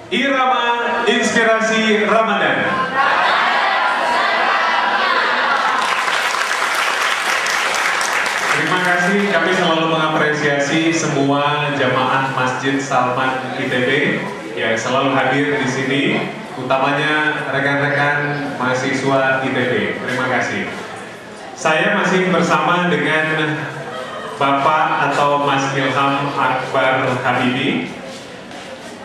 Irama Inspirasi Ramadan. Terima kasih, kami selalu mengapresiasi semua jamaah Masjid Salman ITB yang selalu hadir di sini, utamanya rekan-rekan mahasiswa ITB. Terima kasih. Saya masih bersama dengan Bapak atau Mas Ilham Akbar Habibi.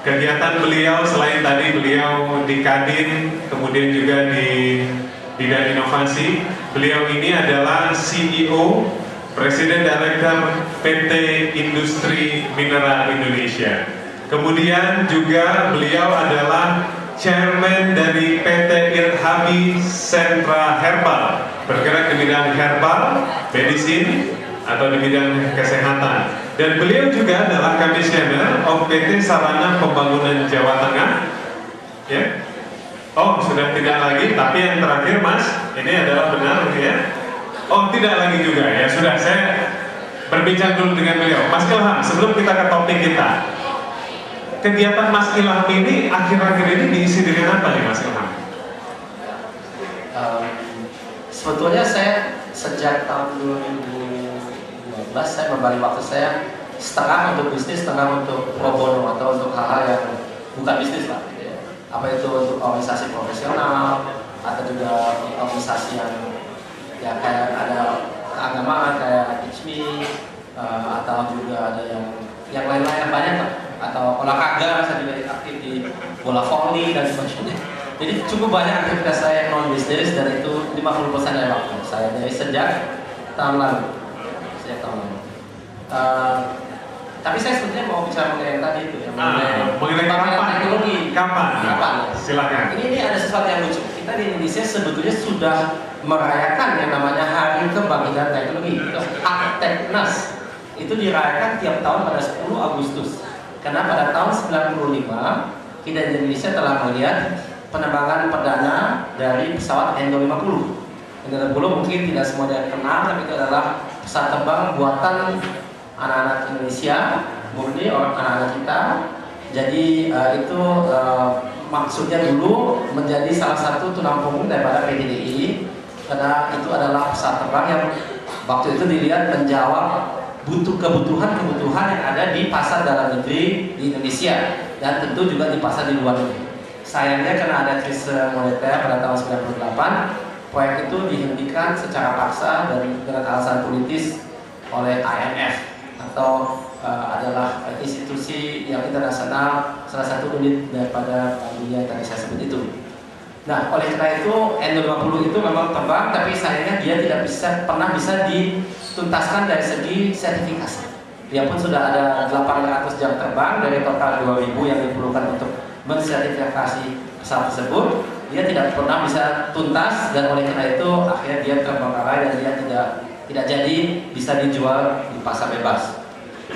Kegiatan beliau selain tadi beliau di Kadin, kemudian juga di bidang inovasi, beliau ini adalah CEO, Presiden Direktur PT Industri Mineral Indonesia. Kemudian juga beliau adalah Chairman dari PT Irhabi Sentra Herbal, bergerak di bidang herbal, medicine, atau di bidang kesehatan. Dan beliau juga adalah Komisioner of PT Sarana Pembangunan Jawa Tengah. Ya. Oh, sudah tidak lagi, tapi yang terakhir Mas, ini adalah benar ya. Oh, tidak lagi juga ya. Sudah, saya berbincang dulu dengan beliau. Mas Ilham, sebelum kita ke topik kita, kegiatan Mas Ilham ini akhir-akhir ini diisi dengan apa nih Mas Ilham? Sebetulnya saya sejak tahun 2012 saya membagi waktu saya setengah untuk bisnis, setengah untuk pro bono atau untuk hal-hal yang bukan bisnis lah. Gitu ya. Apa itu untuk organisasi profesional atau juga organisasi yang ya kayak ada keagamaan kayak ICMI atau juga ada yang lain-lain banyak lah. Atau olahraga saya juga aktif di bola voli dan sebagainya. Jadi cukup banyak aktivitas saya non bisnis dan itu 50% dari waktu saya dari sejak tahun lalu. Tapi saya sebetulnya mau bicara mengenai yang tadi itu ya, mengenai teknologi. Kapan? Silakan. Ini ada sesuatu yang lucu. Kita di Indonesia sebetulnya sudah merayakan yang namanya Hari Kebangkitan Teknologi, itu Akteknas. Itu dirayakan tiap tahun pada 10 Agustus. Karena pada tahun 95 kita di Indonesia telah melihat penerbangan perdana dari pesawat N250. N250 mungkin tidak semuanya kenal, tapi itu adalah pesawat terbang buatan anak-anak Indonesia, murni anak-anak kita. Jadi itu maksudnya dulu menjadi salah satu tulang punggung daripada PTDI, karena itu adalah pesawat terbang yang waktu itu dilihat menjawab kebutuhan yang ada di pasar dalam negeri di Indonesia dan tentu juga di pasar di luar negeri. Sayangnya karena ada krisis moneter pada tahun 98, proyek itu dihentikan secara paksa dan dengan alasan politis oleh IMF atau adalah institusi yang internasional, salah satu unit daripada dunia yang tadi saya sebut itu. Nah, oleh karena itu N250 itu memang terbang, tapi sayangnya dia tidak pernah bisa dituntaskan dari segi sertifikasi. Dia pun sudah ada 800 jam terbang dari total 2000 yang diperlukan untuk mensertifikasi pesawat tersebut. Dia tidak pernah bisa tuntas dan oleh karena itu akhirnya dia terbengkalai dan dia tidak jadi bisa dijual di pasar bebas.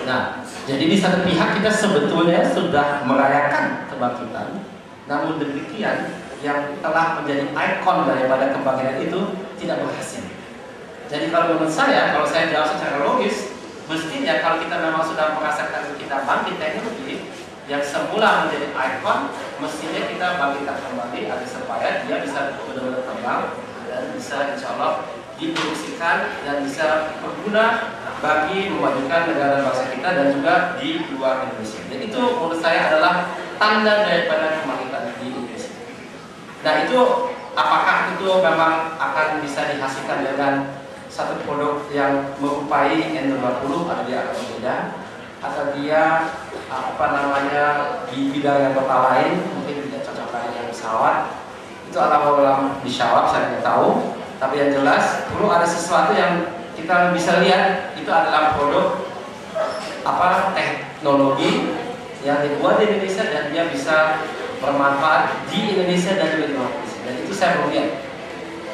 Nah, jadi di satu pihak kita sebetulnya sudah merayakan kebangkitan, namun demikian yang telah menjadi ikon daripada kebangkitan itu tidak berhasil. Jadi kalau menurut saya, kalau saya jawab secara logis, mestinya kalau kita memang sudah merasakan kita bangkit teknologi yang semula menjadi ikon, mestinya kita bangkitkan kembali agar supaya dia bisa benar-benar terbang dan bisa insya Allah diproduksikan dan bisa berguna bagi memajukan negara bangsa kita dan juga di luar Indonesia. Dan itu menurut saya adalah tanda daripada kebangkitan di Indonesia. Nah itu apakah itu memang akan bisa dihasilkan dengan satu produk yang menyerupai N250 atau dia akan berbeda, atau dia di bidang yang total lain mungkin tidak cocok dengan pesawat, itu alam disyawab saya tidak tahu. Tapi yang jelas perlu ada sesuatu yang kita bisa lihat itu adalah produk teknologi yang dibuat di Indonesia dan dia bisa bermanfaat di Indonesia dan juga di luar Indonesia. Dan itu saya belum lihat.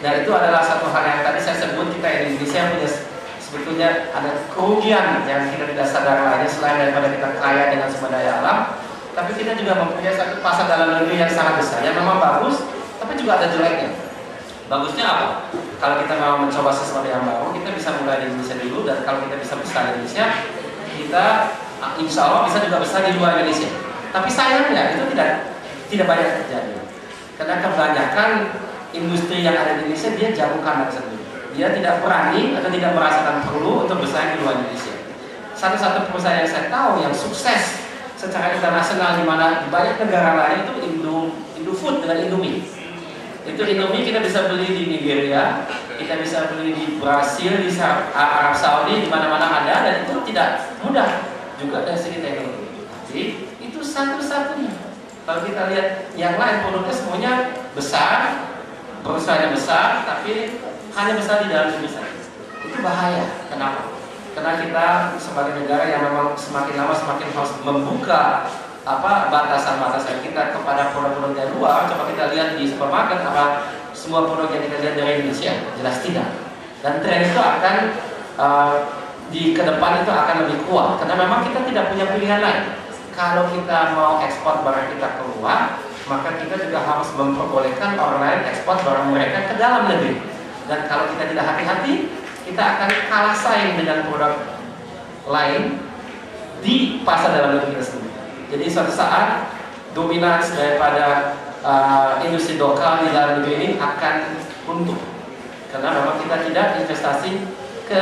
Dan itu adalah satu hal yang tadi saya sebut, kita di Indonesia punya sebetulnya ada kerugian yang kita tidak sadar lainnya selain daripada kita kaya dengan sumber daya alam, tapi kita juga mempunyai satu pasar dalam negeri yang sangat besar yang memang bagus, tapi juga ada jeleknya. Bagusnya apa? Kalau kita mau mencoba sesuatu yang baru, kita bisa mulai di Indonesia dulu, dan kalau kita bisa besar di Indonesia, kita insya Allah bisa juga besar di luar Indonesia. Tapi sayangnya itu tidak banyak terjadi. Karena kebanyakan industri yang ada di Indonesia dia jago kanan sendiri. Dia tidak berani atau tidak merasakan perlu untuk bersaing di luar Indonesia. Satu-satu perusahaan yang saya tahu yang sukses secara internasional di mana di banyak negara lain itu Indofood dengan Indomie. Itu Indomie kita bisa beli di Nigeria, kita bisa beli di Brasil, di Arab Saudi, di mana-mana ada, dan itu tidak mudah juga dari segi teknologi. Tapi itu satu-satunya. Kalau kita lihat yang lain produknya semuanya besar, perusahaannya besar, tapi hanya besar di dalam negeri saja. Itu bahaya. Kenapa? Karena kita sebagai negara yang memang semakin lama semakin harus membuka batasan-batasan kita kepada produk-produk dari luar. Coba kita lihat di supermarket, apa semua produk yang kita lihat dari Indonesia? Jelas tidak. Dan tren itu akan di ke depan itu akan lebih kuat karena memang kita tidak punya pilihan lain. Kalau kita mau ekspor barang kita keluar, maka kita juga harus memperbolehkan orang lain ekspor barang mereka ke dalam negeri. Dan kalau kita tidak hati-hati, kita akan kalah saing dengan produk lain di pasar dalam negeri kita sendiri. Jadi suatu saat dominasi daripada industri lokal di dalam negeri ini akan runtuh karena memang kita tidak investasi ke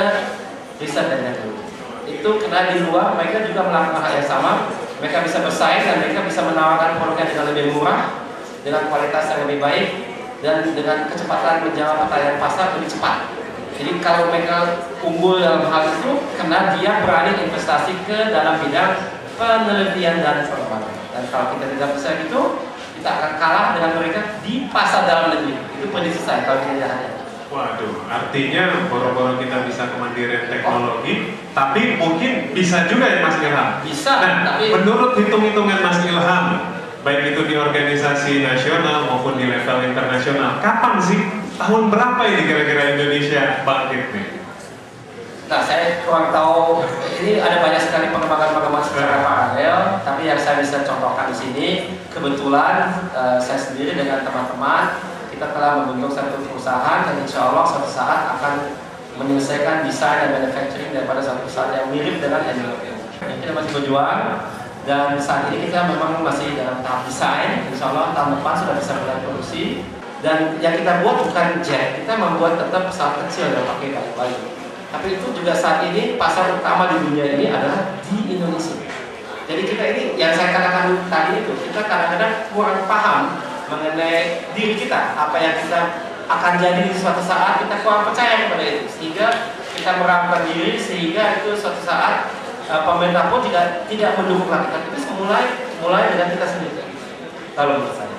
riset dan teknologi. Itu karena di luar mereka juga melakukan hal yang sama. Mereka bisa bersaing dan mereka bisa menawarkan produknya dengan lebih murah, dengan kualitas yang lebih baik, dan dengan kecepatan menjawab pertanyaan pasar lebih cepat. Jadi kalau mereka unggul dalam hal itu, karena dia berani investasi ke dalam bidang penelitian dan pengembangan. Dan kalau kita tidak bisa gitu, kita akan kalah dengan mereka di pasar dalam negeri. Itu prediksi saya kalau kita tidak ada. Waduh, artinya boro-boro kita bisa kemandirian teknologi, tapi mungkin bisa juga ya Mas Ilham? Bisa, nah, tapi menurut hitung-hitungan Mas Ilham, baik itu di organisasi nasional maupun di level internasional, kapan sih, tahun berapa ini kira-kira Indonesia bangkit nih? Nah, saya kurang tahu, ini ada banyak sekali pengembangan-pengembangan secara paralel, tapi yang saya bisa contohkan di sini, kebetulan saya sendiri dengan teman-teman kita telah membentuk satu perusahaan dan insya Allah suatu saat akan menyelesaikan desain dan manufacturing daripada satu perusahaan yang mirip dengan NLP. Kita masih berjuang dan saat ini kita memang masih dalam tahap desain. Insya Allah tahun depan sudah bisa mulai produksi. Dan yang kita buat bukan jet, kita membuat tetap pesawat kecil yang pakai kayu. Tapi itu juga saat ini pasar utama di dunia ini adalah di Indonesia. Jadi kita ini yang saya katakan tadi itu kita kadang-kadang kurang paham mengenai diri kita, apa yang kita akan jadi di suatu saat, kita kurang percaya kepada itu, sehingga kita merampok diri, sehingga itu suatu saat pemerintah pun tidak mendukung lagi. Tapi itu mulai dengan kita sendiri. Kalau menurut saya,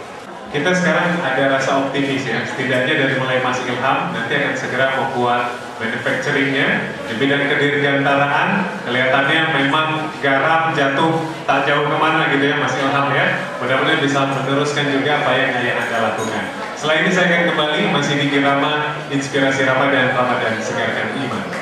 kita sekarang ada rasa optimis ya, setidaknya dari mulai Mas Ilham nanti akan segera membuat manufacturingnya di bidang kedirgantaraan. Kelihatannya memang garam jatuh tak jauh kemana gitu ya Mas Ilham ya. Mudah-mudahan bisa meneruskan juga apa yang Anda lakukan. Setelah ini saya akan kembali masih di Kirama Inspirasi Ramadan, Ramadan Segarkan Iman.